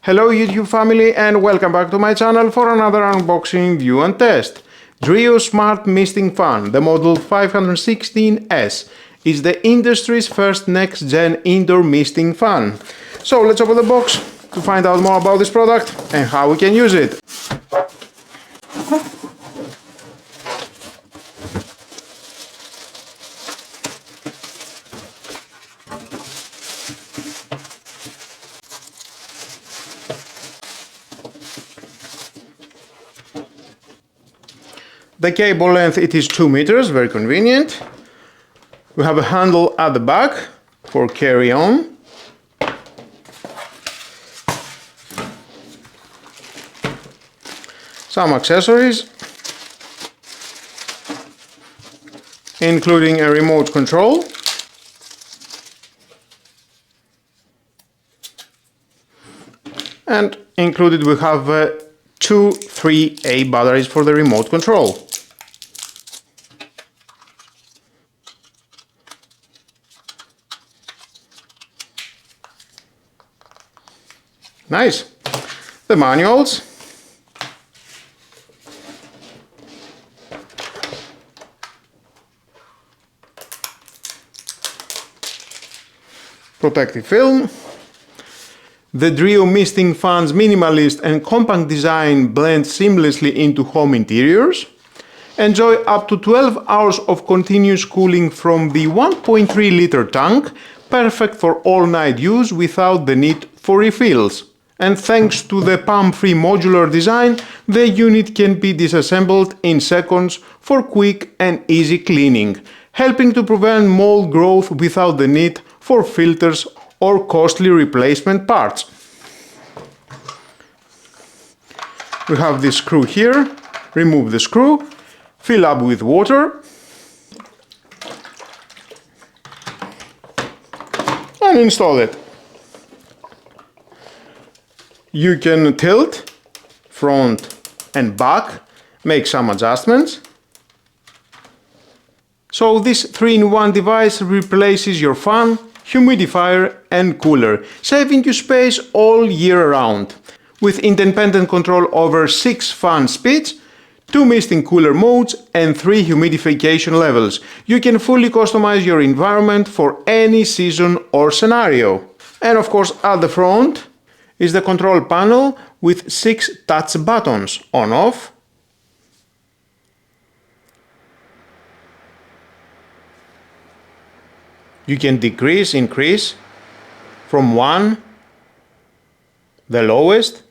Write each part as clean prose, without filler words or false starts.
Hello YouTube family and welcome back to my channel for another unboxing, review and test. DREO Smart Misting Fan, the model 516S, is the industry's first next-gen indoor misting fan. So let's open the box to find out more about this product and how we can use it. The cable length, it is 2 meters, very convenient. We have a handle at the back for carry on. Some accessories, including a remote control. And included we have two 3A batteries for the remote control. Nice. The manuals. Protective film. The DREO misting fan's minimalist and compact design blends seamlessly into home interiors. Enjoy up to 12 hours of continuous cooling from the 1.3 liter tank, perfect for all-night use without the need for refills. And thanks to the pump-free modular design, the unit can be disassembled in seconds for quick and easy cleaning, helping to prevent mold growth without the need for filters or costly replacement parts. We have this screw here. Remove the screw, fill up with water, and install it. You can tilt, front and back, make some adjustments. So this 3-in-1 device replaces your fan, humidifier and cooler, saving you space all year round. With independent control over 6 fan speeds, 2 misting cooler modes and 3 humidification levels, you can fully customize your environment for any season or scenario. And of course at the front is the control panel with 6 touch buttons: on, off, you can decrease, increase from 1, the lowest,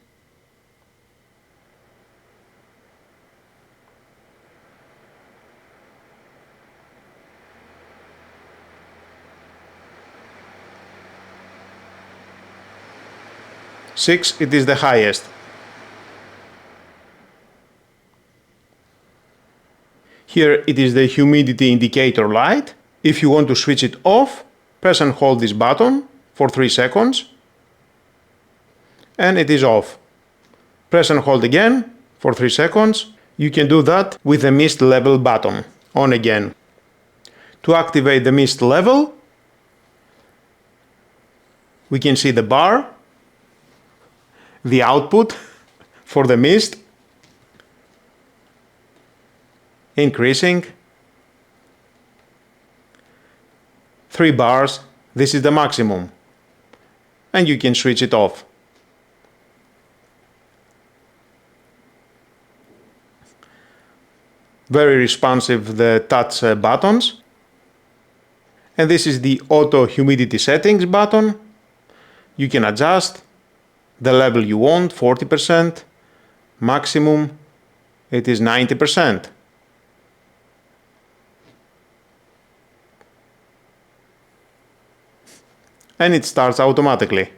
six, it is the highest. Here it is the humidity indicator light. If you want to switch it off, press and hold this button for 3 seconds and it is off. Press and hold again for 3 seconds. You can do that with the mist level button, on again. To activate the mist level, we can see the bar, the output for the mist, increasing, 3 bars, this is the maximum, and you can switch it off. Very responsive, the touch buttons. And this is the auto humidity settings button. You can adjust the level you want, 40%, maximum it is 90%. And it starts automatically.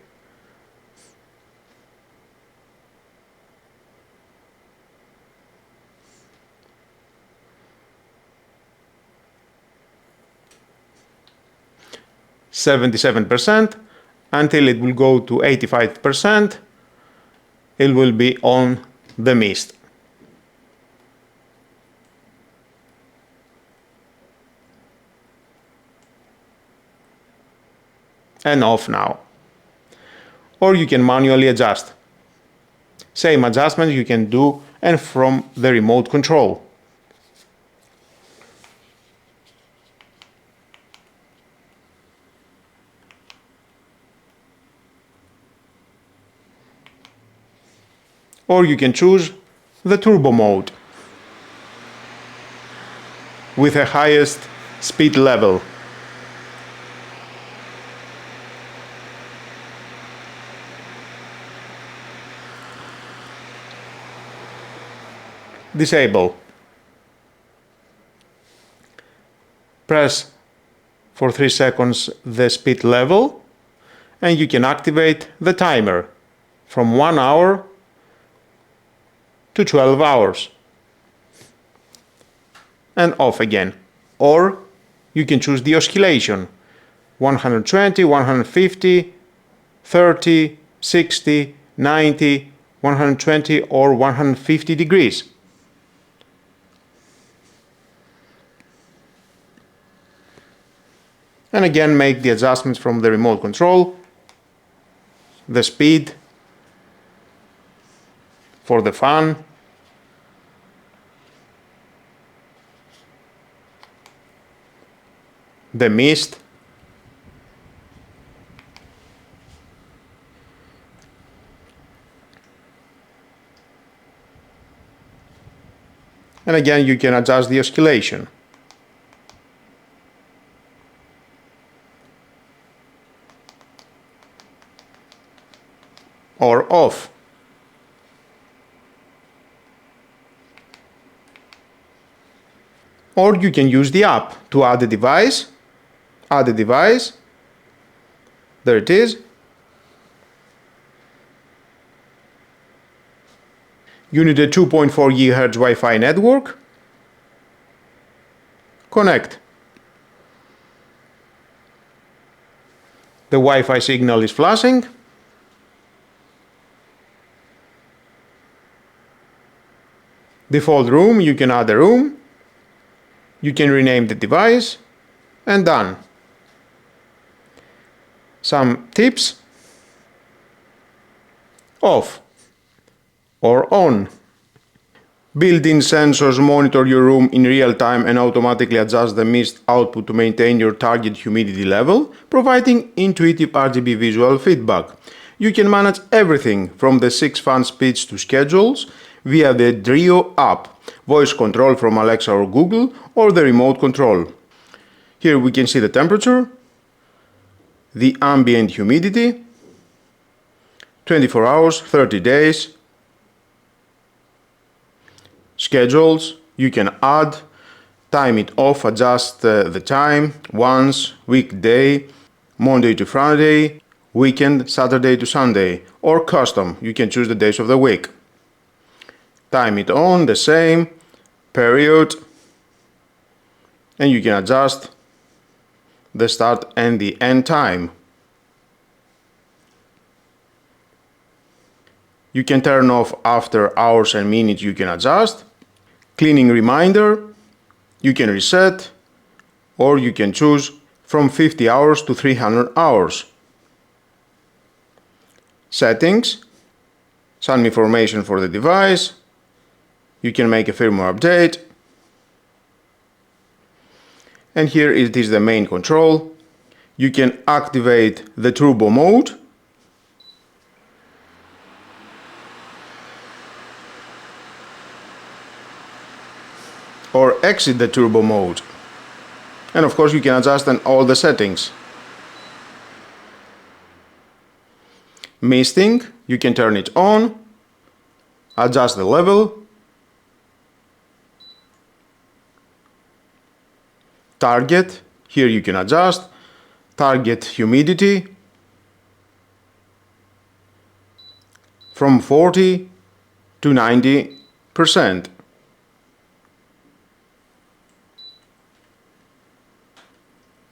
%, until it will go to 85%, it will be on the mist. And off now. or you can manually adjust. Same adjustment you can do and from the remote control. Or you can choose the turbo mode with the highest speed level. Disable. Press for 3 seconds the speed level and you can activate the timer from 1 hour to 12 hours and off again. Or you can choose the oscillation 120, 150, 30, 60, 90, 120 or 150 degrees. And again make the adjustments from the remote control, the speed for the fan, the mist, and again you can adjust the oscillation. Or off. Or you can use the app to add a device. Add a device. There it is. You need a 2.4 GHz Wi-Fi network. Connect. The Wi-Fi signal is flashing. Default room, you can add a room. You can rename the device and done. Some tips: off or on. Built-in sensors monitor your room in real time and automatically adjust the mist output to maintain your target humidity level, providing intuitive RGB visual feedback. You can manage everything from the 6 fan speeds to schedules via the DREO app, voice control from Alexa or Google, or the remote control. Here we can see the temperature, the ambient humidity, 24 hours, 30 days, schedules. You can add, time it off, adjust the time, once, weekday, Monday to Friday, weekend, Saturday to Sunday, or custom. You can choose the days of the week. Time it on, the same, period, and you can adjust the start and the end time. You can turn off after hours and minutes, you can adjust. Cleaning reminder, you can reset, or you can choose from 50 hours to 300 hours. Settings, some information for the device. You can make a firmware update. And here it is the main control. You can activate the turbo mode. Or exit the turbo mode. And of course you can adjust all the settings. Misting, you can turn it on, adjust the level. Target, here you can adjust target humidity from 40 to 90%.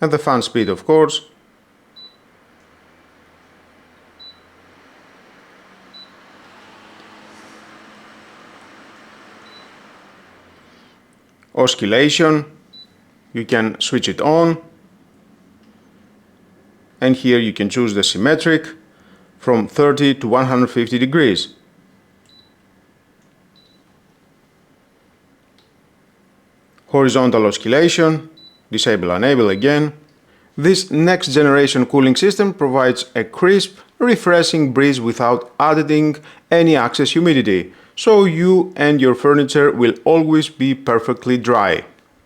And the fan speed, of course. Oscillation, you can switch it on. And here you can choose the symmetric from 30 to 150 degrees. horizontal oscillation, disable enable again. This next generation cooling system provides a crisp, refreshing breeze without adding any excess humidity, so you and your furniture will always be perfectly dry.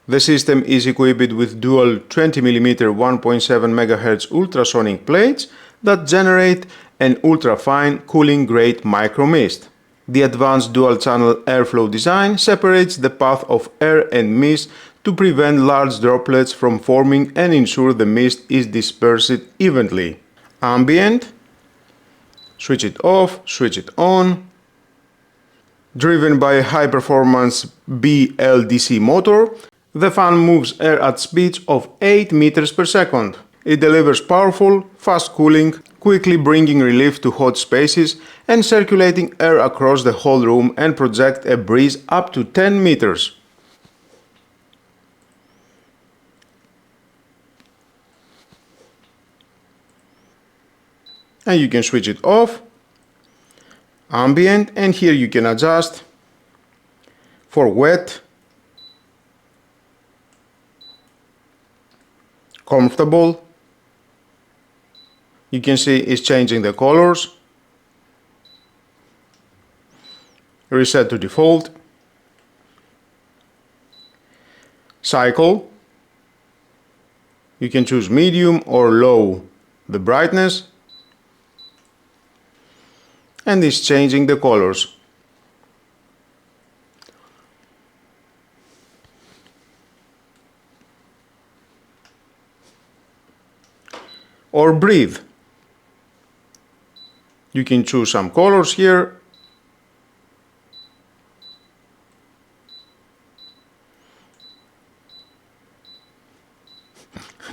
The system is equipped with dual 20mm 1.7 MHz ultrasonic plates that generate an ultra-fine cooling grade micro mist. The advanced dual-channel airflow design separates the path of air and mist to prevent large droplets from forming and ensure the mist is dispersed evenly. Ambient, switch it off, switch it on. Driven by a high-performance BLDC motor, the fan moves air at speeds of 8 meters per second. It delivers powerful, fast cooling, quickly bringing relief to hot spaces and circulating air across the whole room and project a breeze up to 10 meters. And you can switch it off, ambient, and here you can adjust for wet, comfortable. You can see it's changing the colors. Reset to default. Cycle. You can choose medium or low the brightness. And it's changing the colors. Or breathe. You can choose some colors here.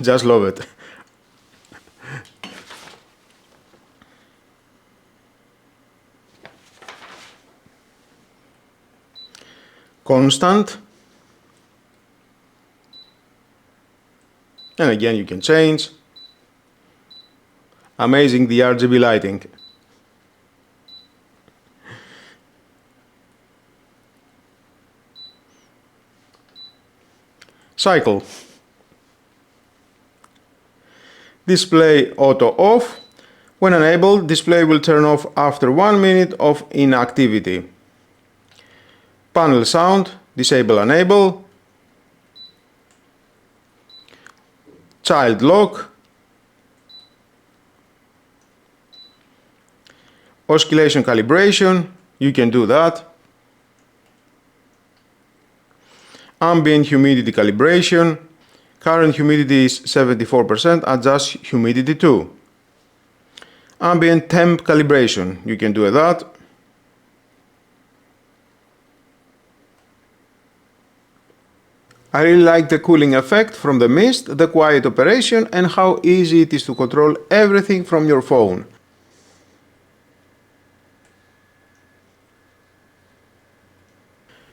Just love it. Constant. And again you can change. Amazing the RGB lighting. Cycle. Display auto off. When enabled, display will turn off after 1 minute of inactivity. Panel sound, disable enable. Child lock. Oscillation calibration, you can do that. Ambient humidity calibration. Current humidity is 74%, adjust humidity too. Ambient temp calibration, you can do that. I really like the cooling effect from the mist, the quiet operation, and how easy it is to control everything from your phone.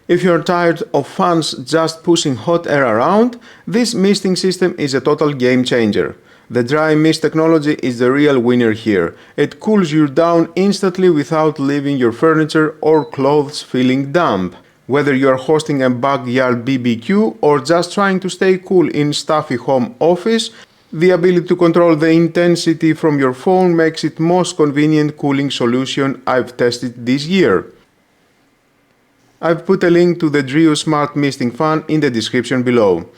If you're tired of fans just pushing hot air around, this misting system is a total game changer. The dry mist technology is the real winner here. It cools you down instantly without leaving your furniture or clothes feeling damp. Whether you are hosting a backyard BBQ or just trying to stay cool in stuffy home office, the ability to control the intensity from your phone makes it most convenient cooling solution I've tested this year. I've put a link to the DREO Smart Misting Fan in the description below.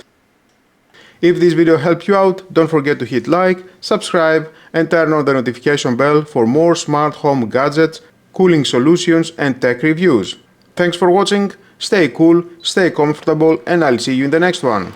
If this video helped you out, don't forget to hit like, subscribe, and turn on the notification bell for more smart home gadgets, cooling solutions, and tech reviews. Thanks for watching, stay cool, stay comfortable, and I'll see you in the next one.